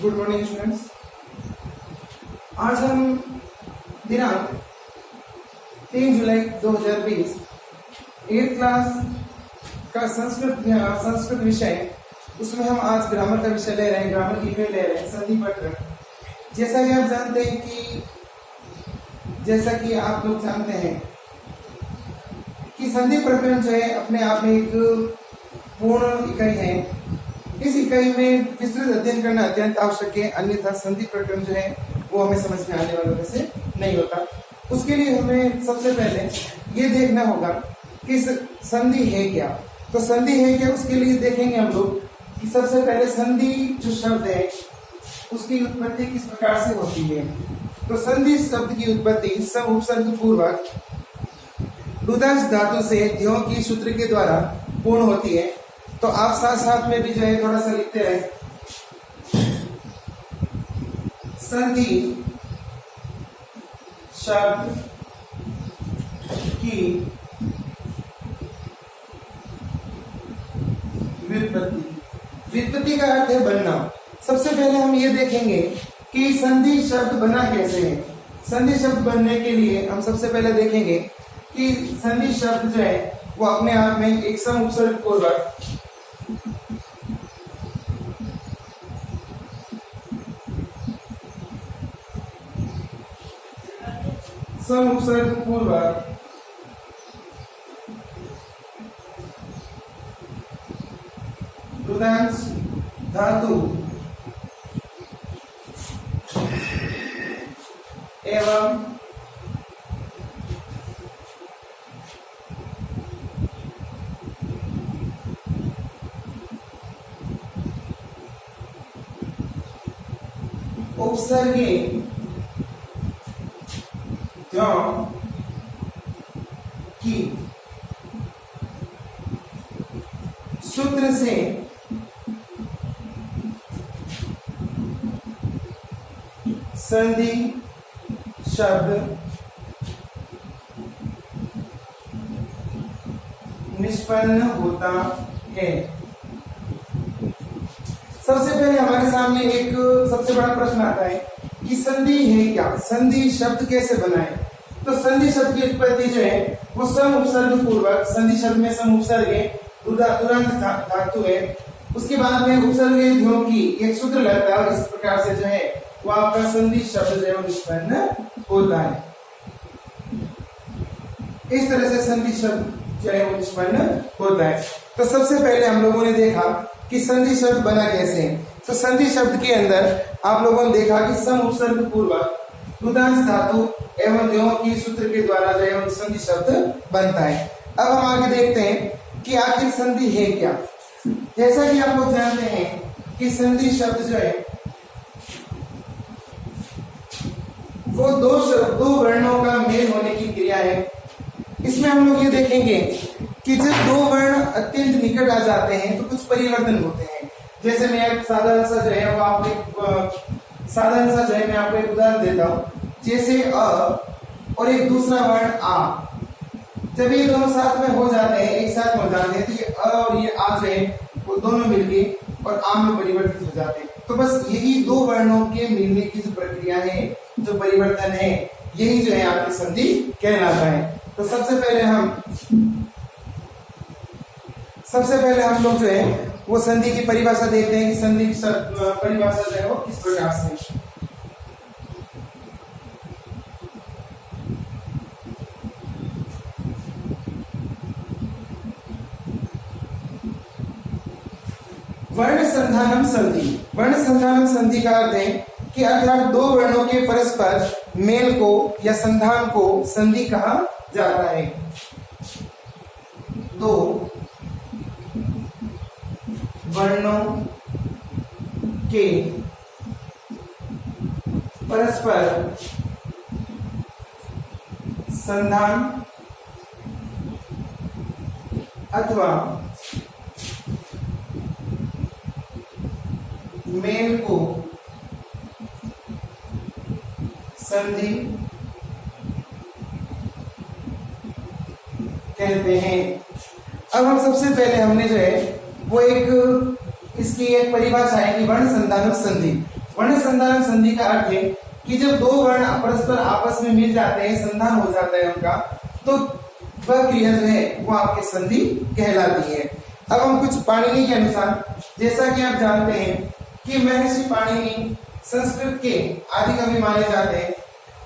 Good morning students. आज हम दिनांक 3 जुलाई 2020 8th क्लास का संस्कृत विषय, उसमें हम आज ग्रामर का विषय ले रहे हैं, ग्रामर की ले रहे हैं, संधि प्रकरण। जैसा कि आप जानते हैं कि आप लोग जानते हैं कि संधि प्रकरण जो है अपने आप में एक पूर्ण इकाई है। इस इकाई में विस्तृत अध्ययन करना अत्यंत आवश्यक है, अन्यथा संधि प्रकरण जो है वो हमें समझ में आने वालों में से नहीं होता। उसके लिए हमें सबसे पहले ये देखना होगा कि संधि है क्या। तो संधि है क्या, उसके लिए देखेंगे हम लोग कि सबसे पहले संधि जो शब्द है उसकी उत्पत्ति किस प्रकार से होती है। तो संधि शब्द की उत्पत्ति सम उपसर्ग पूर्वक रुदांश धातु से ध्यों की सूत्र के द्वारा पूर्ण होती है। तो आप साथ साथ में भी जो है थोड़ा सा लिखते रहे। संधि शब्द की व्युत्पत्ति का अर्थ है बनना। सबसे पहले हम ये देखेंगे कि संधि शब्द बना कैसे है। संधि शब्द बनने के लिए हम सबसे पहले देखेंगे कि संधि शब्द जो है वो अपने आप में एक सम उपसर्ग पूर्वक रुदांश धातु एवं उपसर्गे की सूत्र से संधि शब्द निष्पन्न होता है। सबसे पहले हमारे सामने एक सबसे बड़ा प्रश्न आता है कि संधि है क्या, संधि शब्द कैसे बनाए। तो संधि शब्द की उत्पत्ति जो है वो सम उपसर्ग पूर्वक, संधि शब्द में सम उपसर्ग है, तुरंत धातु है, उसके बाद में उपसर्ग ध्यों की एक सूत्र लगता है और इस प्रकार से जो है वो आपका संधि शब्द जो है वो निष्पन्न होता है। इस तरह से संधि शब्द जो है वो निष्पन्न होता है। तो सबसे पहले हम लोगों ने देखा कि संधि शब्द बना कैसे है। तो संधि शब्द के अंदर आप लोगों ने देखा कि सम उपसर्ग पूर्वक रुदांश धातु एवं ध्यों की सूत्र के द्वारा जो है संधि शब्द बनता है। अब हम आगे देखते हैं कि आखिर संधि है क्या। जैसा कि आप लोग जानते हैं कि संधि शब्द जो है वो दो वर्णों का मेल होने की क्रिया है। इसमें हम लोग ये देखेंगे कि जब दो वर्ण अत्यंत निकट आ जाते हैं तो कुछ परिवर्तन होते हैं। जैसे मैं एक साधारण सा जो है मैं आपको एक उदाहरण देता हूँ। जैसे अ और एक दूसरा वर्ण आ, जब ये दोनों साथ में हो जाते हैं, एक साथ हो जाते हैं, तो ये अ और ये आ जो है वो दोनों मिलके और आ में परिवर्तित हो जाते हैं। तो बस यही दो वर्णों के मिलने की जो प्रक्रिया है, जो परिवर्तन है, यही जो है आपकी संधि कहलाता है। तो सबसे पहले हम लोग जो है वो संधि की परिभाषा देखते हैं कि संधि की परिभाषा जो है वो किस प्रकार से। वर्ण संधानम संधि। वर्ण संधानम संधि का अर्थ है कि अर्थात दो वर्णों के परस्पर मेल को या संधान को संधि कहा जाता है। दो वर्णों के परस्पर संधान अथवा मेल को संधि कहते हैं। अब हम सबसे पहले हमने जो है वो एक इसकी एक परिभाषा है कि वर्ण संधानक संधि। वर्ण संधारण संधि का अर्थ है कि जब दो वर्ण परस्पर आपस में मिल जाते हैं, संधान हो जाता है उनका, तो वह क्रिया जो है वो आपके संधि कहलाती है। अब हम कुछ पाणिनि के अनुसार, जैसा कि आप जानते हैं कि महर्षि पाणिनि संस्कृत के आदि कवि माने जाते हैं।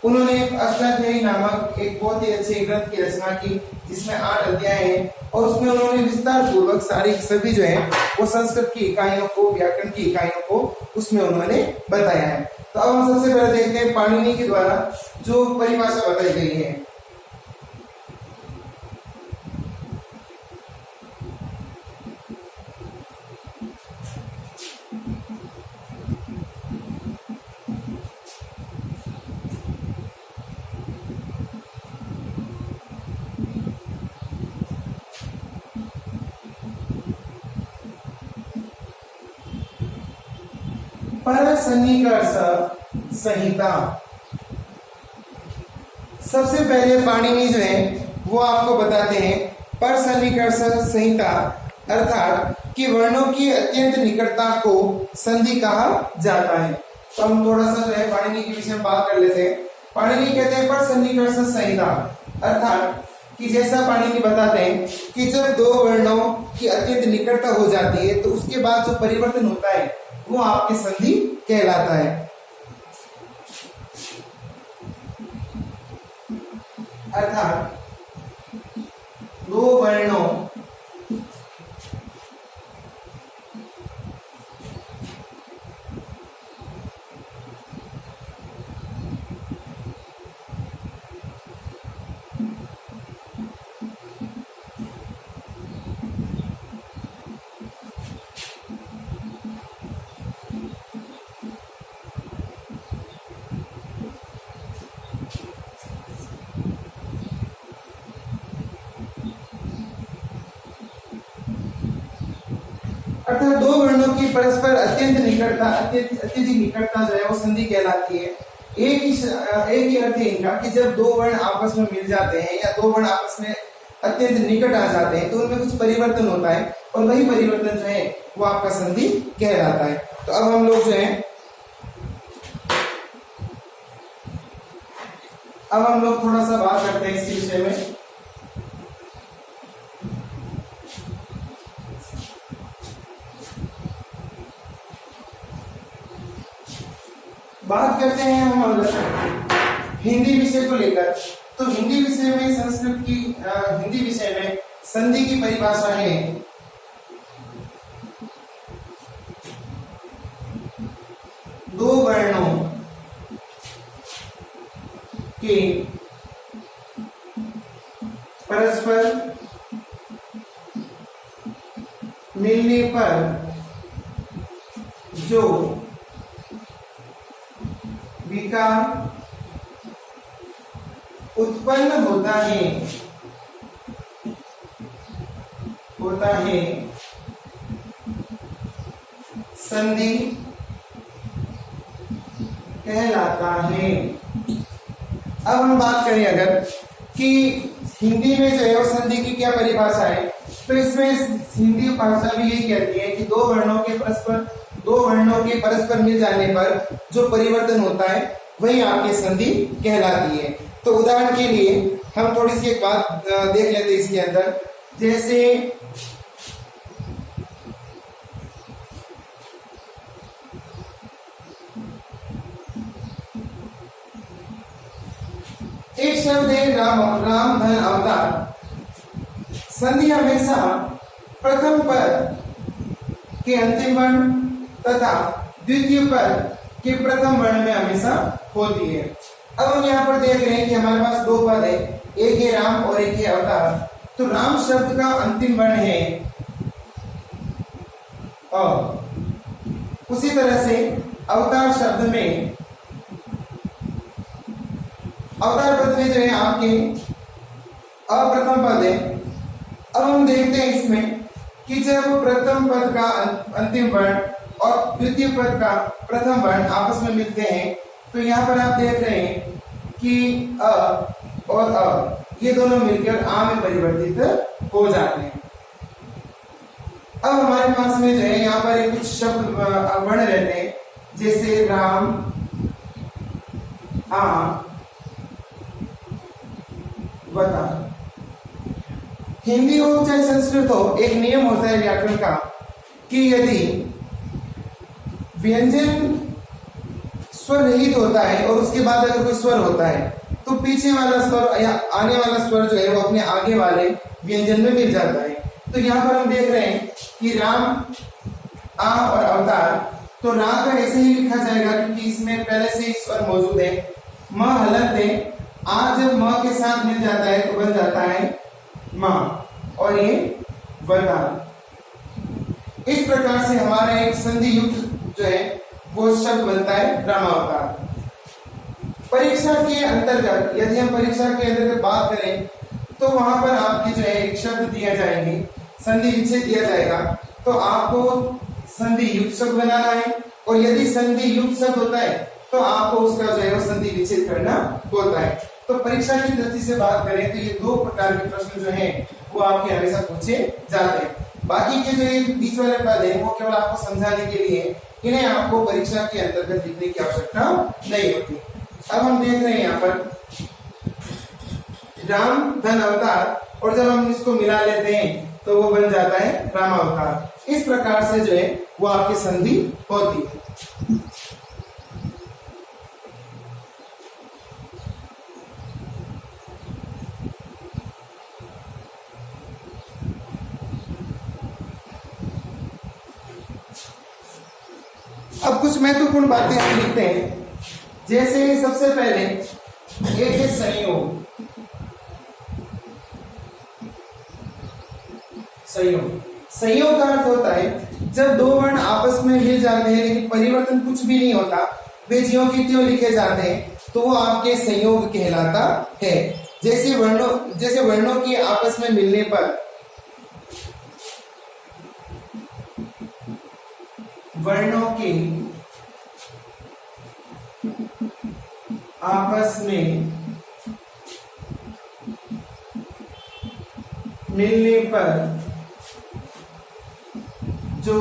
उन्होंने अष्टाध्यायी नामक एक बहुत ही अच्छे ग्रंथ की रचना की जिसमें 8 अध्याय हैं और उसमें उन्होंने विस्तार पूर्वक सारी सभी जो है वो संस्कृत की इकाइयों को, व्याकरण की इकाइयों को उसमें उन्होंने बताया है। तो अब हम सबसे पहले देखते हैं पाणिनि के द्वारा जो परिभाषा बताई गई है। परसन्निकर्ष संहिता। सबसे पहले पाणिनि जो है वो आपको बताते हैं परसन्निकर्ष संहिता अर्थात कि वर्णों की अत्यंत निकटता को संधि कहा जाता है। तो हम थोड़ा सा जो है पाणिनि के विषय में बात कर लेते हैं। पाणिनि कहते हैं परसन्निकर्ष संहिता अर्थात कि जैसा पाणिनि बताते हैं कि जब दो वर्णों की अत्यंत निकटता हो जाती है तो उसके बाद जो परिवर्तन होता है वो आपके संधि कहलाता है। अर्थात दो वर्णों अर्थात दो वर्णों की परस्पर अत्यंत निकटता, अत्यधिक निकटता जो है वो संधि कहलाती है। एक ही अर्थ है इनका कि जब दो वर्ण आपस में मिल जाते हैं या दो वर्ण आपस में अत्यंत निकट आ जाते हैं तो उनमें कुछ परिवर्तन होता है और वही परिवर्तन जो है वो आपका संधि कहलाता है। तो अब हम लोग जो है थोड़ा सा बात करते हैं इस विषय में। बात करते हैं हम हिंदी विषय को लेकर। तो हिंदी विषय में हिंदी विषय में संधि की परिभाषा है दो वर्णों के परस्पर मिलने पर जो विकार उत्पन्न होता है संधि कहलाता है। अब हम बात करें अगर कि हिंदी में जो है वो संधि की क्या परिभाषा है, तो इसमें हिंदी भाषा भी यही कहती है कि दो वर्णों के परस्पर मिल जाने पर जो परिवर्तन होता है वही आपकी संधि कहलाती है। तो उदाहरण के लिए हम थोड़ी सी एक बात देख लेते हैं इसके अंदर। जैसे एक शब्द है राम धन अवतार। संधि हमेशा प्रथम पद के अंतिम वर्ण तथा द्वितीय पद के प्रथम वर्ण में हमेशा होती है। अब हम यहाँ पर देख रहे हैं कि हमारे पास दो पद है, एक है राम और एक है अवतार। तो राम शब्द का अंतिम वर्ण है और उसी तरह से अवतार शब्द में अवतार पद में जो है आपके अप्रथम पद है। अब हम देखते हैं इसमें कि जब प्रथम पद का अंतिम वर्ण और द्वितीय पद का प्रथम वर्ण आपस में मिलते हैं तो यहाँ पर आप देख रहे हैं कि अ और अ ये दोनों मिलकर आ में परिवर्तित हो जाते हैं। अब हमारे पास में जो है यहाँ पर कुछ शब्द वर्ण रहते हैं, जैसे राम आ वता। हिंदी हो चाहे संस्कृत हो, एक नियम होता है व्याकरण का कि यदि व्यंजन स्वर रहित होता है और उसके बाद अगर कोई स्वर होता है तो पीछे वाला स्वर या आने वाला स्वर जो है वो अपने आगे वाले व्यंजन में मिल जाता है। तो यहाँ पर हम देख रहे हैं कि राम आ और अवतार, तो रा का ऐसे ही लिखा जाएगा क्योंकि इसमें पहले से ही स्वर मौजूद है। म हलंत है, आ जब म के साथ मिल जाता है तो बन जाता है मां और ये वता। इस प्रकार से हमारा एक संधि युक्त जो है वो शब्द बनता है रामावतार। परीक्षा के अंतर्गत यदि हम परीक्षा के अंतर्गत बात करें तो वहां पर आपके जो है एक शब्द दिया जाएंगे, संधि विच्छेद दिया जाएगा, तो आपको संधि युक्त शब्द बनाना है और यदि संधि युक्त शब्द होता है तो आपको उसका जो है वो संधि विच्छेद करना होता है। तो परीक्षा की दृष्टि से बात करें तो ये दो प्रकार के प्रश्न जो हैं वो आपके हमेशा पूछे जाते हैं। बाकी के जो ये बीच वाले पद हैं वो केवल आपको समझाने के लिए, इन्हें आपको परीक्षा के अंतर्गत लिखने की आवश्यकता नहीं होती। अब हम देख रहे हैं यहाँ पर राम धन अवतार, और जब हम इसको मिला लेते हैं तो वो बन जाता है रामावतार। इस प्रकार से जो है वो आपकी संधि होती है। अब कुछ महत्वपूर्ण बातें हम लिखते हैं, जैसे सबसे पहले एक है संयोग। संयोग का अर्थ होता है जब दो वर्ण आपस में मिल जाते हैं लेकिन परिवर्तन कुछ भी नहीं होता, वे ज्यों की त्यों लिखे जाते हैं, तो वो आपके संयोग कहलाता है। जैसे वर्णों के आपस में मिलने पर वर्णों के आपस में मिलने पर जो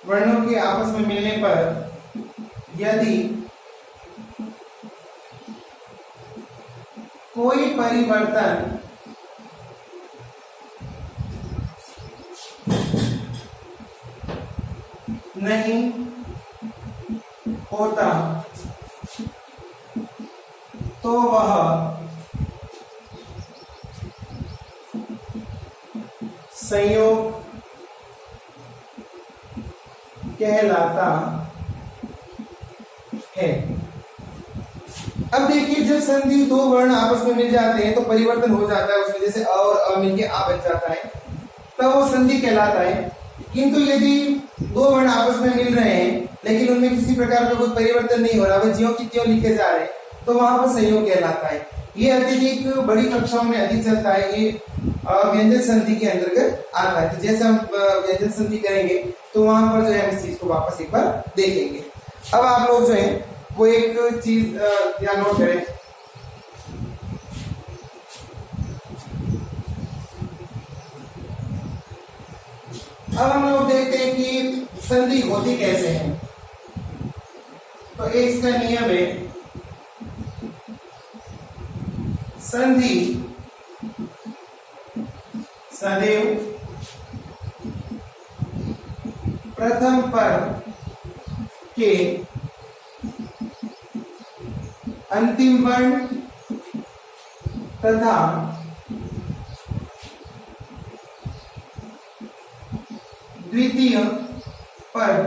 वर्णों के आपस में मिलने पर यदि कोई परिवर्तन नहीं होता तो वह संयोग कहलाता है। अब देखिए जब संधि दो वर्ण आपस में मिल जाते हैं तो परिवर्तन हो जाता है, उसमें जैसे अ और अ मिलके आ बन जाता है, तब वो संधि कहलाता है। किंतु यदि दो वर्ण आपस में मिल रहे हैं लेकिन उनमें किसी प्रकार का कोई परिवर्तन नहीं हो रहा, वे ज्यों की त्यों लिखे जा रहे हैं, तो वहां पर संयोग कहलाता है। ये अत्यधिक बड़ी कक्षाओं में अधिक चलता है, ये व्यंजन संधि के अंतर्गत आता है। तो जैसे हम व्यंजन संधि करेंगे तो वहां पर जो है हम इस चीज को वापस एक बार देखेंगे। अब आप लोग जो है वो एक चीज ध्यान नोट करें, अब हम लोग देखते हैं कि संधि होती कैसे है। तो एक इसका नियम है, संधि सदैव प्रथम पद के अंतिम वर्ण तथा द्वितीय पद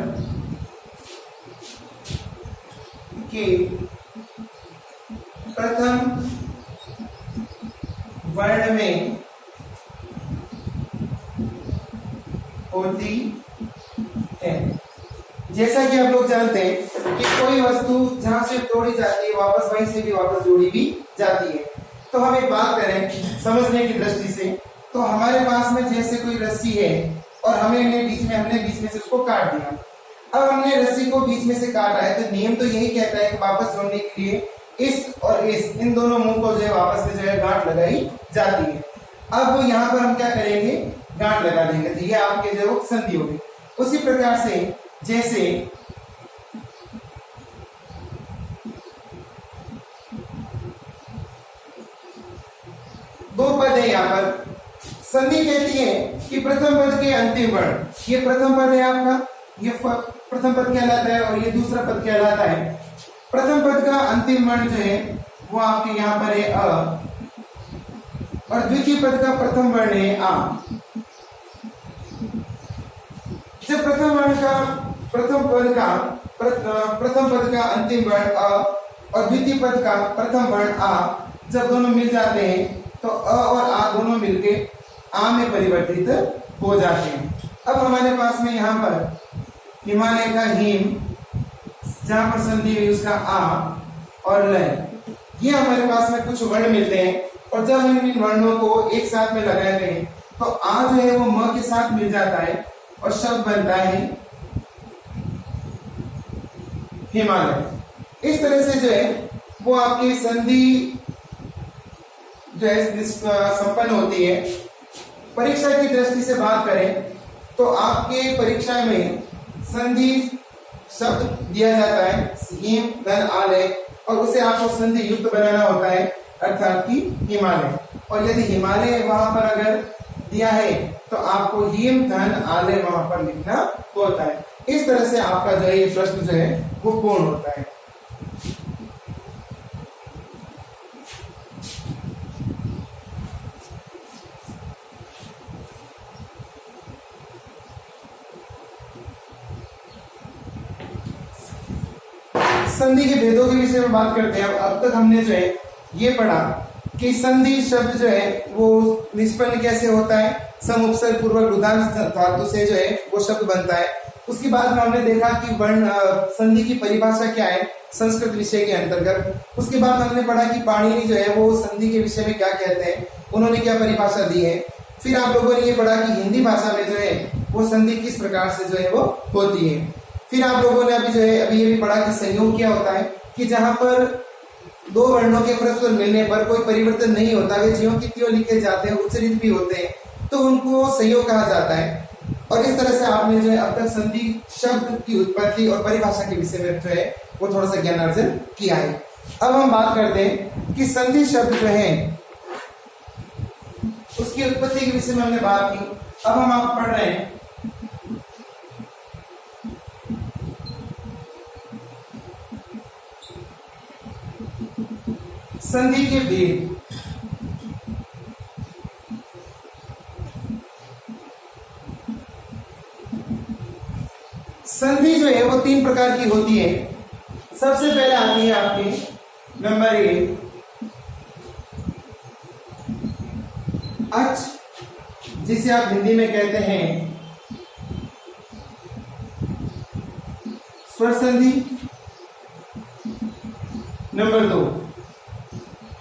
के प्रथम वर्ण में होती है। जैसा कि आप लोग जानते हैं कि कोई वस्तु जहां से तोड़ी जाती है वापस वहीं से भी वापस जोड़ी भी जाती है। तो हम एक बात करें समझने की दृष्टि से, तो हमारे पास में जैसे कोई रस्सी है और हमने बीच में से उसको काट दिया। अब हमने रस्सी को बीच में से काटा है तो नियम तो यही कहता है कि वापस जोड़ने के लिए इस और इस इन दोनों मुंह को जो है वापस में जो है गांठ लगाई जाती है। अब यहाँ पर हम क्या करेंगे गांठ लगा देंगे, तो ये आपके जो वो संधि होगी। उसी प्रकार से जैसे दो पद है यहाँ पर, संधि कहती है कि प्रथम पद के अंतिम वर्ण, ये प्रथम पद है आपका, ये प्रथम पद कहलाता है और ये दूसरा पद कहलाता है। प्रथम पद का अंतिम वर्ण जो है वो आपके यहाँ पर है अ, और द्वितीय पद का प्रथम वर्ण है आ। जब प्रथम पद का अंतिम वर्ण अ और द्वितीय पद का प्रथम वर्ण आ जब दोनों मिल जाते हैं तो अ और आ दोनों मिलके आ में परिवर्तित हो जाते हैं। अब हमारे पास में यहाँ पर हिमालय का हिम, जहां पर संधि हुई उसका आ और लय, ये हमारे पास में कुछ वर्ण मिलते हैं और जब हम इन वर्णों को एक साथ में लगाते हैं तो आ जो है वो म के साथ मिल जाता है और शब्द बनता है हिमालय। इस तरह से जो है वो आपकी संधि जो है संपन्न होती है। परीक्षा की दृष्टि से बात करें तो आपके परीक्षा में संधि शब्द दिया जाता है हिम धन आलय और उसे आपको संधि युक्त बनाना होता है अर्थात कि हिमालय। और यदि हिमालय वहां पर अगर दिया है तो आपको हिम धन आलय वहां पर लिखना होता है। इस तरह से आपका जो है ये प्रश्न जो है वो पूर्ण होता है। संधि के भेदों के विषय में बात करते हैं। अब तक हमने जो है ये पढ़ा कि संधि शब्द जो है वो निष्पन्न कैसे होता है, सम उपसर्ग पूर्वक रुदांश धातु से जो है वो शब्द बनता है। उसके बाद में हमने देखा कि वर्ण संधि की परिभाषा क्या है संस्कृत विषय के अंतर्गत। उसके बाद हमने पढ़ा कि पाणिनि जो है वो संधि के विषय में क्या कहते हैं, उन्होंने क्या परिभाषा दी है। फिर आप लोगों ने ये पढ़ा कि हिंदी भाषा में जो है वो संधि किस प्रकार से जो है वो होती है। फिर आप लोगों ने अभी ये भी पढ़ा कि संयोग क्या होता है, कि जहां पर दो वर्णों के परस्पर मिलने पर कोई परिवर्तन नहीं होता, वे ज्यों की त्यों लिखे जाते हैं, उच्चरित भी होते हैं, तो उनको संयोग कहा जाता है। और इस तरह से आपने जो है अब तक संधि शब्द की उत्पत्ति और परिभाषा के विषय में जो है वो थोड़ा सा ज्ञान अर्जन किया है। अब हम बात करते हैं कि संधि शब्द जो है उसकी उत्पत्ति के विषय में हमने बात की। अब हम आप पढ़ रहे हैं संधि के भेद। संधि जो है वो तीन प्रकार की होती है। सबसे पहले आती है आपकी नंबर 1 अच, जिसे आप हिंदी में कहते हैं स्वर संधि। नंबर 2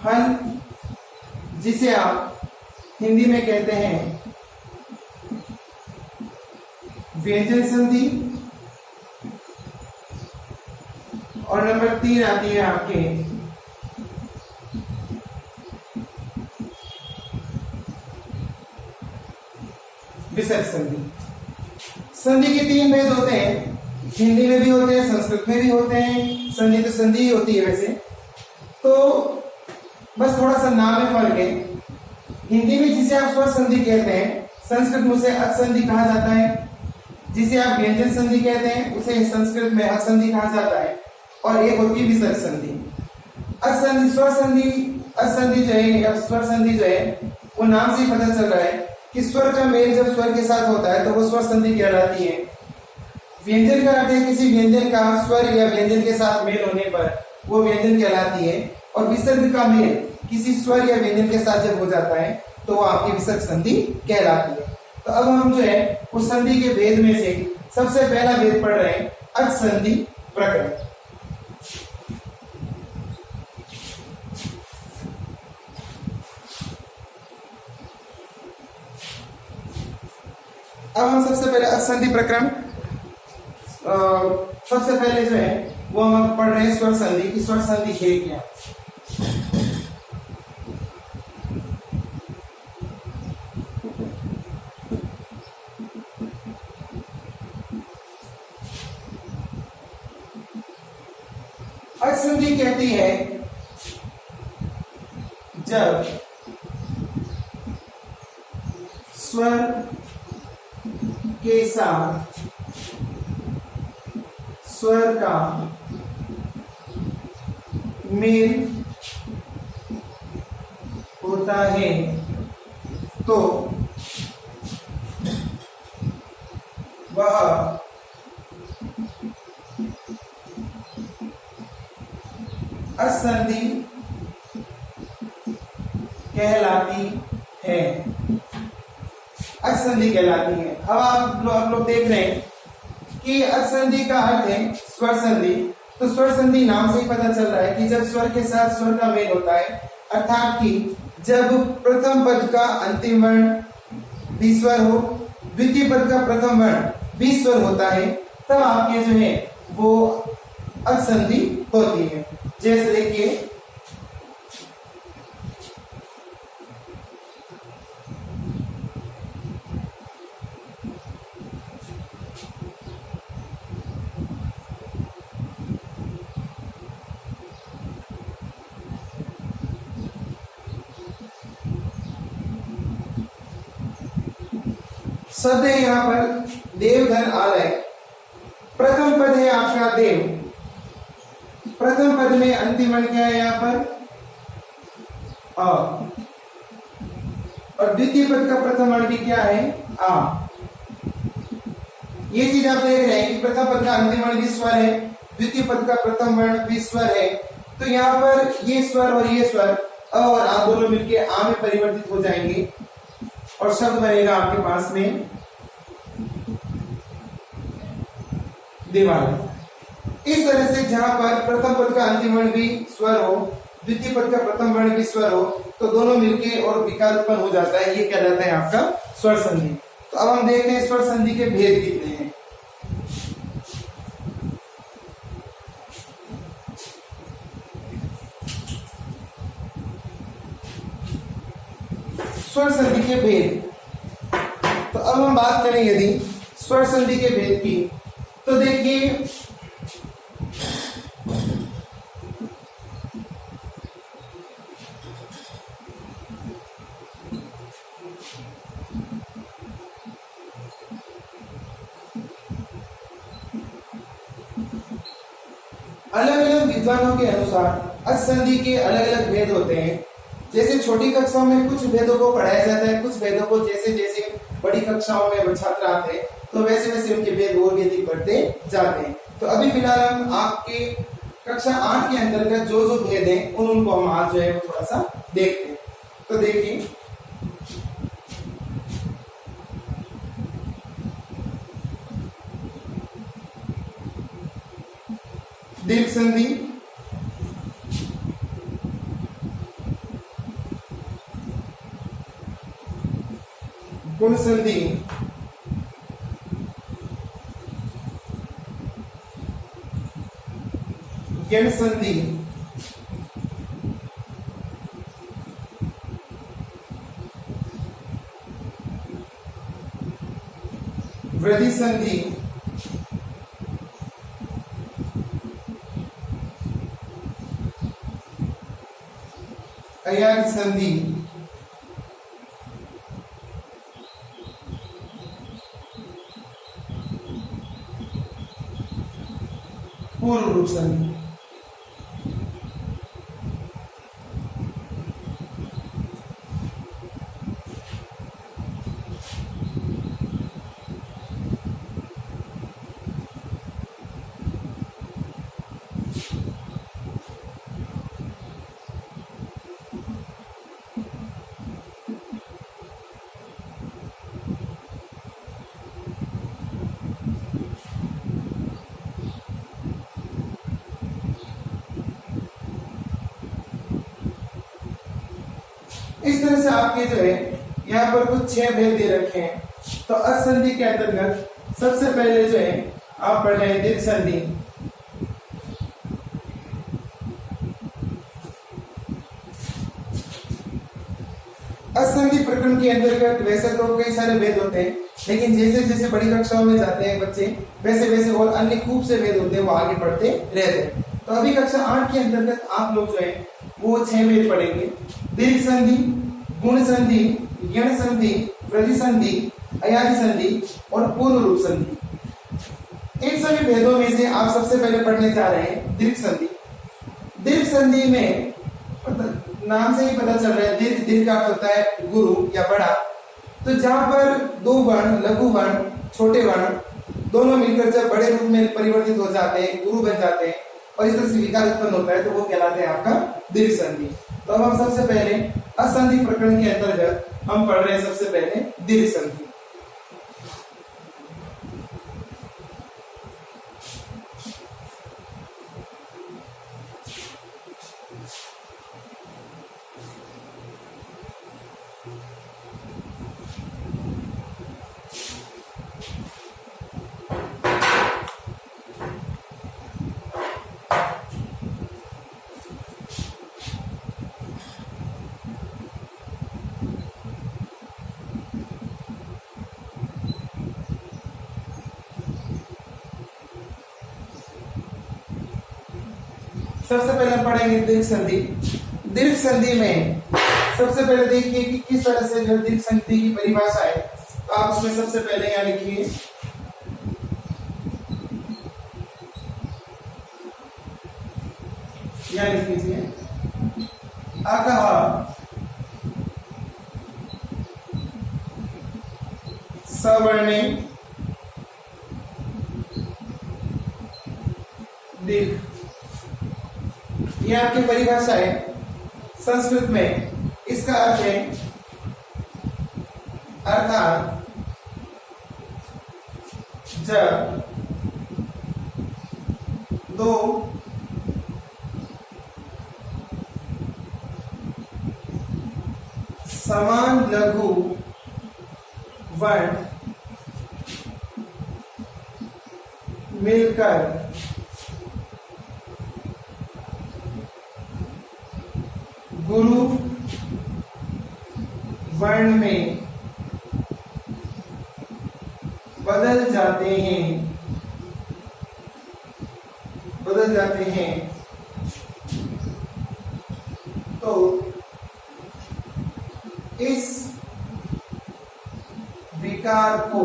हल, जिसे आप हिंदी में कहते हैं व्यंजन संधि। और नंबर 3 आती है आपके विसर्ग संधि। संधि के 3 भेद होते हैं, हिंदी में भी होते हैं, संस्कृत में भी होते हैं। संधि तो संधि ही होती है वैसे, तो बस थोड़ा सा नाम में फर्क है। हिंदी में जिसे आप स्वर संधि कहते हैं, संस्कृत में उसे अच संधि कहा जाता है। जिसे आप व्यंजन संधि कहते हैं उसे संस्कृत में अच संधि कहा जाता है। और एक होती है विसर्ग संधि। अच संधि, स्वर संधि, अच संधि जो है या स्वर संधि जो है वो नाम से ही पता चल रहा है कि स्वर का मेल जब स्वर के साथ होता है तो वो स्वर संधि कहलाती है। व्यंजन का अर्थ है किसी व्यंजन का स्वर या व्यंजन के साथ मेल होने पर वो व्यंजन कहलाती है। और विसर्ग का मेल किसी स्वर या व्यंजन के साथ जब हो जाता है तो वो आपकी विसर्ग संधि कहलाती है। तो अब हम जो है उस संधि के भेद में से सबसे पहला भेद पढ़ रहे हैं, अच संधि प्रकरण। अब हम सबसे पहले अच संधि प्रकरण, सबसे पहले जो है वो हम पढ़ रहे हैं स्वर संधि की। स्वर संधि है क्या? असंधि कहती है जब स्वर के साथ स्वर का मेल होता है तो वह असंधि कहलाती है। असंधि कहलाती है। अब आप लोग देख रहे हैं कि असंधि का अर्थ है स्वर संधि। तो स्वर संधि नाम से ही पता चल रहा है कि जब स्वर के साथ स्वर का मेल होता है, अर्थात कि जब प्रथम पद का अंतिम वर्ण भी स्वर हो, द्वितीय पद का प्रथम वर्ण भी स्वर होता है, तब आपके जो है वो असंधि होती है। जैसे देखिए शब्द है यहां पर देवधन आलय। प्रथम पद है आपका देव। प्रथम पद में अंतिम वर्ण क्या है यहां पर अ, और द्वितीय पद का प्रथम वर्ण भी क्या है आ। ये चीज आप देख रहे हैं कि प्रथम पद का अंतिम वर्ण भी स्वर है, द्वितीय पद का प्रथम वर्ण भी स्वर है। तो यहाँ पर ये स्वर और ये स्वर अ और आ दोनों मिलके आ में परिवर्तित हो जाएंगे और शब्द बनेगा आपके पास में दीवार। इस तरह से जहां पर प्रथम पद का अंतिम वर्ण भी स्वर हो, द्वितीय पद का प्रथम वर्ण भी स्वर हो, तो दोनों मिलके और विकार उत्पन्न हो जाता है। ये कहलाता है आपका स्वर संधि। तो अब हम देखते हैं स्वर संधि के भेद कितने हैं। स्वर संधि के भेद। तो अब हम बात करें यदि स्वर संधि के भेद की, तो देखिए अलग अलग विद्वानों के अनुसार असंधि के अलग अलग भेद होते हैं। जैसे छोटी कक्षाओं में कुछ भेदों को पढ़ाया जाता है, कुछ भेदों को जैसे जैसे बड़ी कक्षाओं में छात्र आते हैं तो वैसे वैसे उनके भेद और भी अधिक बढ़ते जाते हैं। तो अभी फिलहाल हम आपके कक्षा 8 के अंतर्गत जो जो भेद हैं उनको हम आज जो है वो थोड़ा सा देखते हैं। तो देखिए दीर्घ संधि, गुण संधि, गण संधि, वृद्धि संधि, अयान संधि, पूर्व रूप संधि। इस तरह से आपके जो है यहाँ पर कुछ 6 भेद दे रखे हैं। तो असंधि के अंतर्गत सबसे पहले जो है आप पढ़ रहे हैं दीर्घ संधि। असंधि प्रकरण के अंतर्गत वैसे तो कई सारे भेद होते हैं, लेकिन जैसे जैसे बड़ी कक्षाओं में जाते हैं बच्चे वैसे वैसे और अन्य खूब से भेद होते हैं वो आगे बढ़ते रहते हैं। तो अभी कक्षा 8 के अंतर्गत आप लोग जो है वो 6 वेद पढ़ेंगे। दीर्घ संधि, गुण संधि, यण संधि, वृद्धि संधि, अयादि संधि और पूर्व रूप संधि। इन सभी भेदों में से आप सबसे पहले पढ़ने जा रहे हैं दीर्घ संधि। दीर्घ संधि में नाम से ही पता चल रहा है, दीर्घ, दीर्घ का होता है गुरु या बड़ा। तो जहां पर दो वर्ण, लघु वर्ण, छोटे वर्ण दोनों मिलकर जब बड़े रूप में परिवर्तित हो जाते हैं, गुरु बन जाते हैं और इस तरह से विकार उत्पन्न होता है, तो वो कहलाते हैं आपका दीर्घ संधि। तो अब हम सबसे पहले असंधि प्रकरण के अंतर्गत हम पढ़ रहे हैं सबसे पहले दीर्घ संधि। सबसे पहले हम पढ़ेंगे दीर्घ संधि। दीर्घ संधि में सबसे पहले देखिए कि किस तरह से जो दीर्घ संधि की परिभाषा है। तो आप उसमें सबसे पहले यहाँ लिखिए यहाँ लिख लीजिए अकः सवर्णे दीर्घ। ये आपकी परिभाषा है संस्कृत में। इसका अर्थ है अर्थात जब दो समान लघु वर्ण मिलकर गुरु वर्ण में बदल जाते हैं तो इस विकार को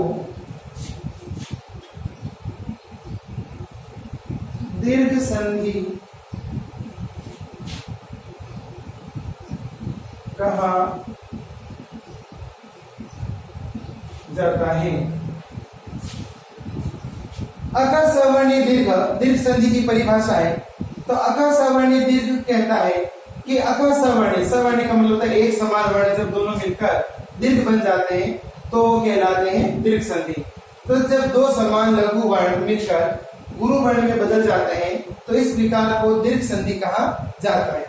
दीर्घ संधि कहा जाता है। अकः सवर्णी दीर्घ दीर्घ संधि की परिभाषा है। तो अकः सवर्णी दीर्घ कहता है कि अकः सवर्णी, सवर्णी का मतलब होता है एक समान वर्ण जब दोनों मिलकर दीर्घ बन जाते हैं तो कहलाते हैं दीर्घ संधि। तो जब दो समान लघु वर्ण मिलकर गुरु वर्ण में बदल जाते हैं तो इस विकार को दीर्घ संधि कहा जाता है।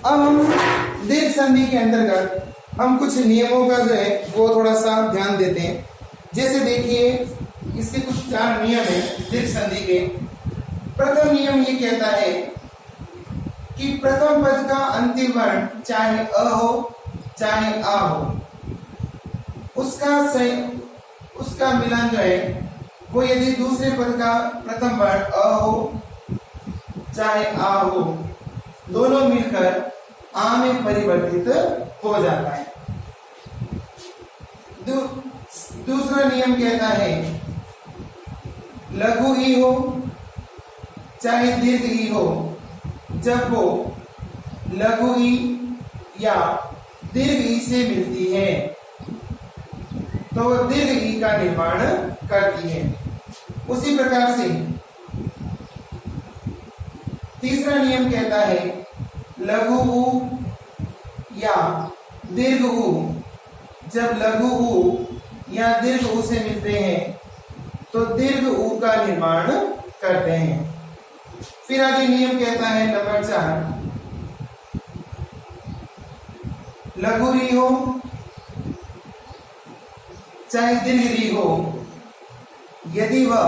अब हम दीर्घ संधि के अंतर्गत हम कुछ नियमों का जो है वो थोड़ा सा ध्यान देते हैं। जैसे देखिए इसके कुछ 4 नियम हैं दीर्घ संधि के। प्रथम नियम ये कहता है कि प्रथम पद का अंतिम वर्ण चाहे अ हो चाहे आ हो, उसका मिलन जो है वो यदि दूसरे पद का प्रथम वर्ण अ हो चाहे आ हो, दोनों मिलकर आ में परिवर्तित हो जाता है। दूसरा नियम कहता है लघु ई हो चाहे दीर्घ ई हो, जब वो लघु ई या दीर्घ ई से मिलती है तो दीर्घ ई का निर्माण करती है। उसी प्रकार से तीसरा नियम कहता है लघु ऊ या दीर्घ ऊ, जब लघु ऊ या दीर्घ ऊ से मिलते हैं तो दीर्घ ऊ का निर्माण करते हैं। फिर आगे नियम कहता है नंबर 4, लघु री हो चाहे दीर्घ री हो, यदि वह